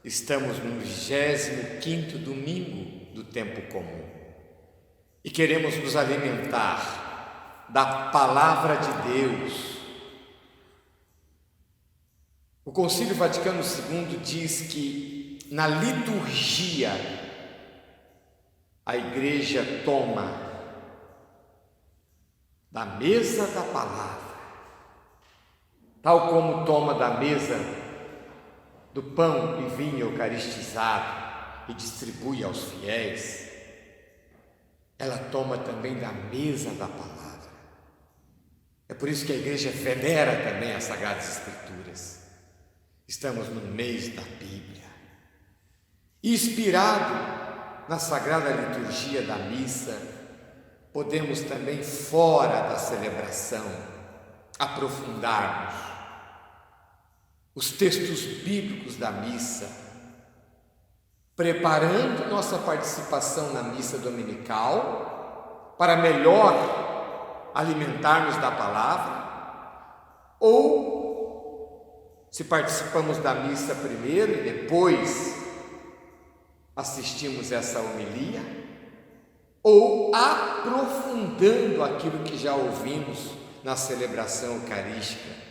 Estamos no 25º domingo do tempo comum e queremos nos alimentar da Palavra de Deus. O Concílio Vaticano II diz que na liturgia a Igreja toma da mesa da palavra, tal como toma da mesa do pão e vinho eucaristizado e distribui aos fiéis, ela toma também da mesa da palavra. É por isso que a Igreja venera também as Sagradas Escrituras. Estamos no mês da Bíblia. Inspirado na Sagrada Liturgia da Missa, podemos também, fora da celebração, aprofundarmos os textos bíblicos da missa, preparando nossa participação na missa dominical para melhor alimentarmos da palavra, ou se participamos da missa primeiro e depois assistimos essa homilia, ou aprofundando aquilo que já ouvimos na celebração eucarística.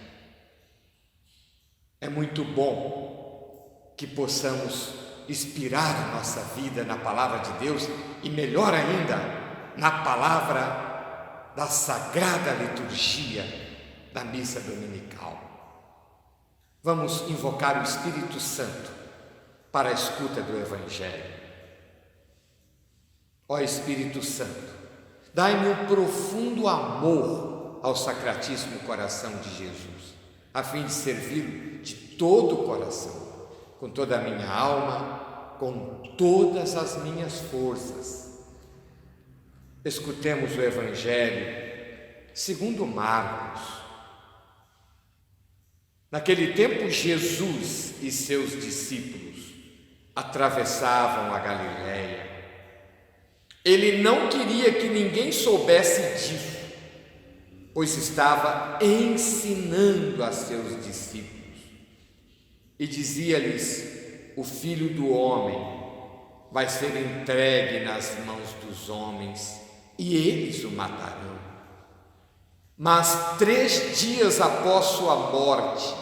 É muito bom que possamos inspirar a nossa vida na Palavra de Deus e, melhor ainda, na palavra da Sagrada Liturgia da Missa Dominical. Vamos invocar o Espírito Santo para a escuta do Evangelho. Ó Espírito Santo, dai-me um profundo amor ao Sacratíssimo Coração de Jesus, a fim de servi-lo de todo o coração, com toda a minha alma, com todas as minhas forças. Escutemos o Evangelho segundo Marcos. Naquele tempo, Jesus e seus discípulos atravessavam a Galiléia. Ele não queria que ninguém soubesse disso, pois estava ensinando a seus discípulos. E dizia-lhes: o Filho do Homem vai ser entregue nas mãos dos homens, e eles o matarão. Mas 3 dias após sua morte,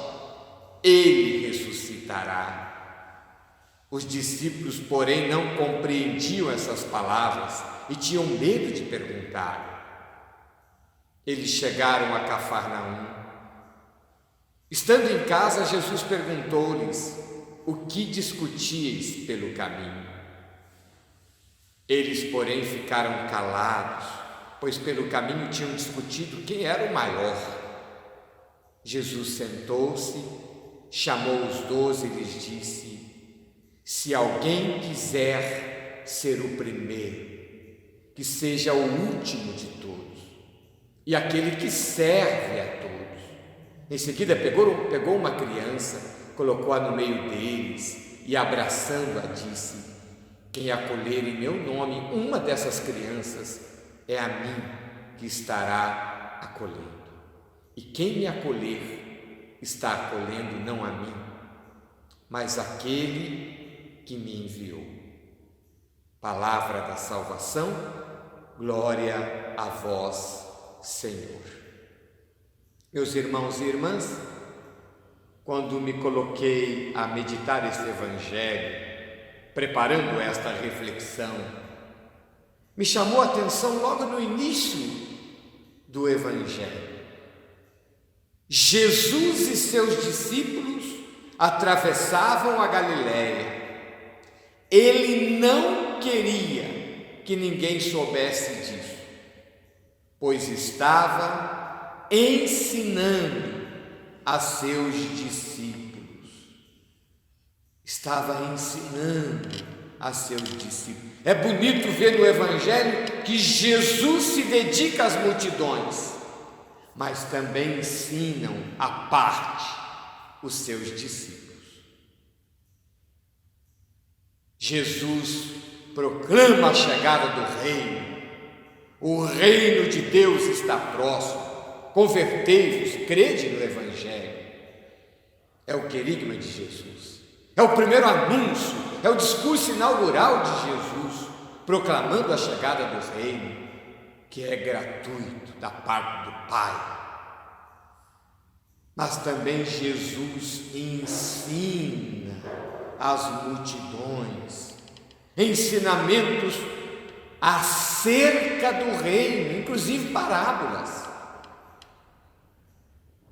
ele ressuscitará. Os discípulos, porém, não compreendiam essas palavras e tinham medo de perguntar. Eles chegaram a Cafarnaum. Estando em casa, Jesus perguntou-lhes: o que discutíeis pelo caminho? Eles, porém, ficaram calados, pois pelo caminho tinham discutido quem era o maior. Jesus sentou-se, chamou os 12 e lhes disse: se alguém quiser ser o primeiro, que seja o último de todos e aquele que serve a todos. Em seguida pegou uma criança, colocou-a no meio deles e, abraçando-a, disse: quem acolher em meu nome uma dessas crianças, é a mim que estará acolhendo. E quem me acolher, está acolhendo não a mim, mas aquele que me enviou. Palavra da salvação, glória a vós, Senhor. Meus irmãos e irmãs, quando me coloquei a meditar este Evangelho, preparando esta reflexão, me chamou a atenção logo no início do Evangelho. Jesus e seus discípulos atravessavam a Galiléia. Ele não queria que ninguém soubesse disso, pois estava ensinando a seus discípulos. Estava ensinando a seus discípulos. É bonito ver no Evangelho que Jesus se dedica às multidões, mas também ensinam à parte os seus discípulos. Jesus proclama a chegada do reino. O reino de Deus está próximo. Convertei-vos, crede no Evangelho. É o querigma de Jesus. É o primeiro anúncio, é o discurso inaugural de Jesus, proclamando a chegada do reino, que é gratuito da parte do Pai. Mas também Jesus ensina as multidões, ensinamentos acerca do reino, inclusive parábolas.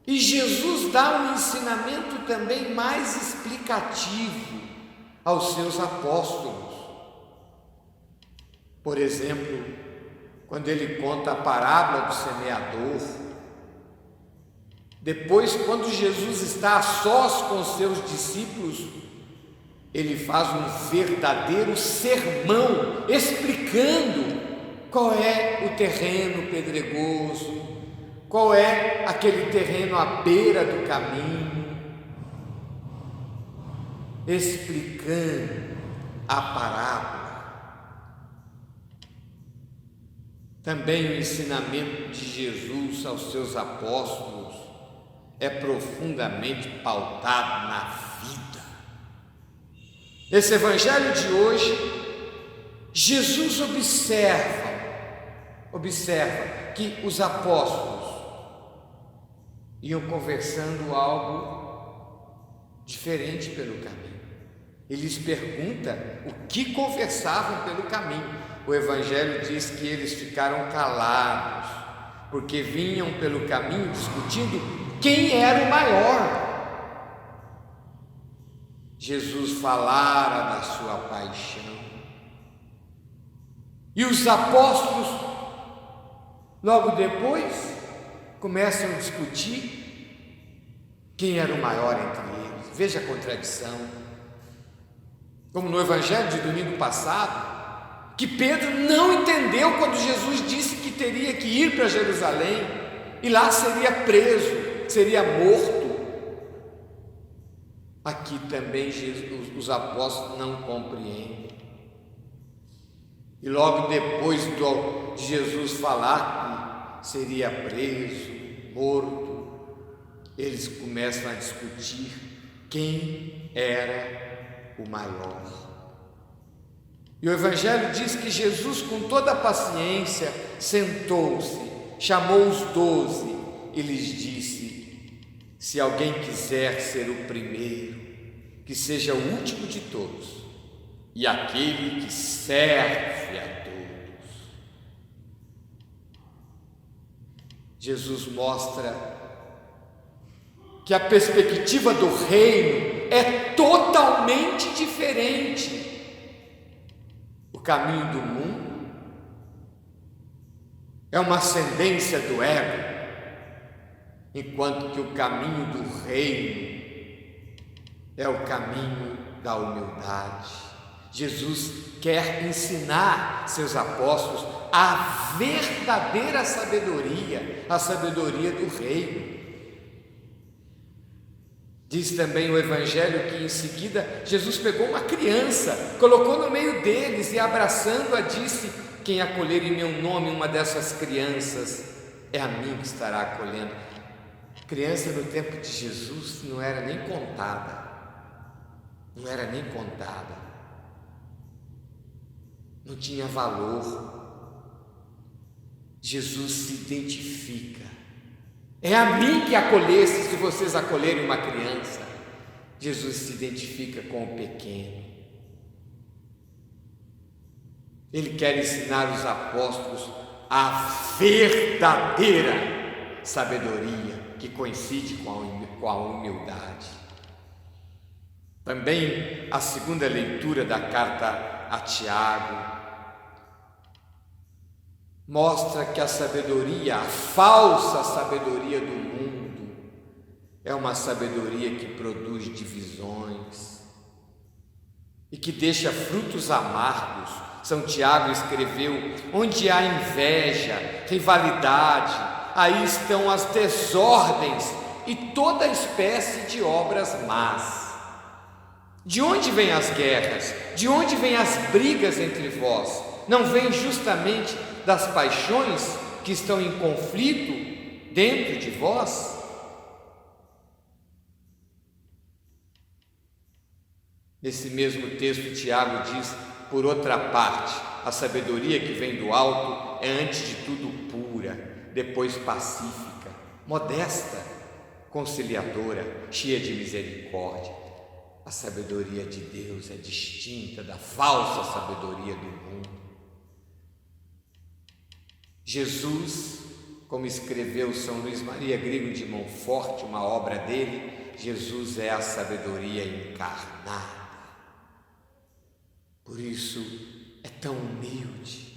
E Jesus dá um ensinamento também mais explicativo aos seus apóstolos. Por exemplo, quando ele conta a parábola do semeador, depois, quando Jesus está a sós com os seus discípulos, ele faz um verdadeiro sermão, explicando qual é o terreno pedregoso, qual é aquele terreno à beira do caminho, explicando a parábola. Também o ensinamento de Jesus aos seus apóstolos é profundamente pautado na vida. Nesse evangelho de hoje, Jesus observa que os apóstolos iam conversando algo diferente pelo caminho. Ele lhes pergunta o que conversavam pelo caminho. O evangelho diz que eles ficaram calados, porque vinham pelo caminho discutindo quem era o maior. Jesus falara da sua paixão, e os apóstolos, logo depois, começam a discutir quem era o maior entre eles. Veja a contradição. Como no evangelho de domingo passado, que Pedro não entendeu quando Jesus disse que teria que ir para Jerusalém e lá seria preso, seria morto. Aqui também os apóstolos não compreendem. E logo depois de Jesus falar que seria preso, morto, eles começam a discutir quem era o maior. E o Evangelho diz que Jesus, com toda a paciência, sentou-se, chamou os 12 e lhes disse: se alguém quiser ser o primeiro, que seja o último de todos e aquele que serve a todos. Jesus mostra que a perspectiva do reino é totalmente diferente. O caminho do mundo é uma ascendência do ego, enquanto que o caminho do reino é o caminho da humildade. Jesus quer ensinar seus apóstolos a verdadeira sabedoria, a sabedoria do reino. Diz também o Evangelho que em seguida Jesus pegou uma criança, colocou no meio deles e abraçando-a disse: quem acolher em meu nome uma dessas crianças, é a mim que estará acolhendo. Criança no tempo de Jesus não era nem contada, não tinha valor. Jesus se identifica: é a mim que acolhesse, se vocês acolherem uma criança. Jesus se identifica com o pequeno. Ele quer ensinar os apóstolos a verdadeira sabedoria que coincide com a humildade. Também a segunda leitura da carta a Tiago mostra que a sabedoria, a falsa sabedoria do mundo, é uma sabedoria que produz divisões e que deixa frutos amargos. São Tiago escreveu: onde há inveja, rivalidade, aí estão as desordens e toda espécie de obras más. De onde vêm as guerras? De onde vêm as brigas entre vós? Não vem justamente das paixões que estão em conflito dentro de vós? Nesse mesmo texto, Tiago diz: por outra parte, a sabedoria que vem do alto é antes de tudo pura, depois pacífica, modesta, conciliadora, cheia de misericórdia. A sabedoria de Deus é distinta da falsa sabedoria do mundo. Jesus, como escreveu São Luís Maria Grigno de Montfort, uma obra dele, Jesus é a sabedoria encarnada. Por isso é tão humilde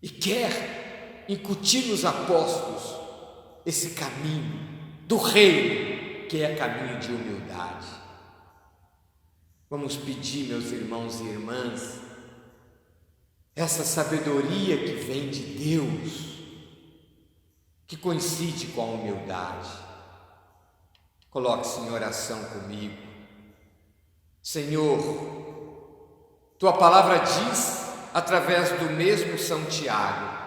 e quer incutir nos apóstolos esse caminho do reino, que é caminho de humildade. Vamos pedir, meus irmãos e irmãs, essa sabedoria que vem de Deus, que coincide com a humildade. Coloque-se em oração comigo. Senhor, Tua palavra diz, através do mesmo São Tiago,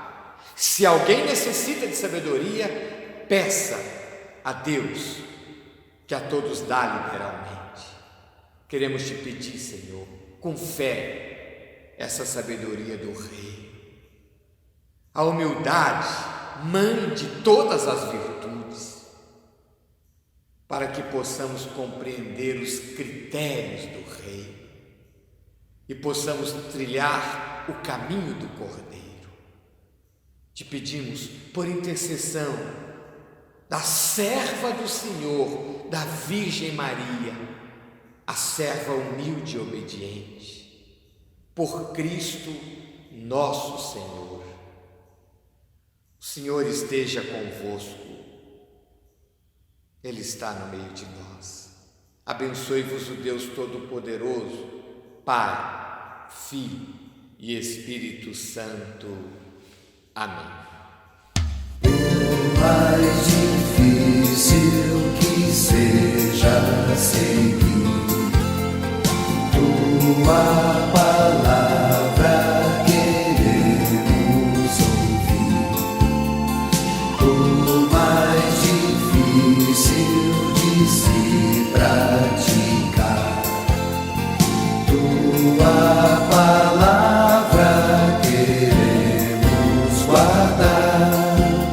se alguém necessita de sabedoria, peça a Deus, que a todos dá liberalmente. Queremos te pedir, Senhor, com fé, essa sabedoria do Rei. A humildade, mãe de todas as virtudes, para que possamos compreender os critérios do Rei e possamos trilhar o caminho do Cordeiro. Te pedimos, por intercessão da serva do Senhor, da Virgem Maria, a serva humilde e obediente, por Cristo nosso Senhor. O Senhor esteja convosco, Ele está no meio de nós. Abençoe-vos o Deus Todo-Poderoso, Pai, Filho e Espírito Santo. Amém. Por mais difícil que seja seguir tua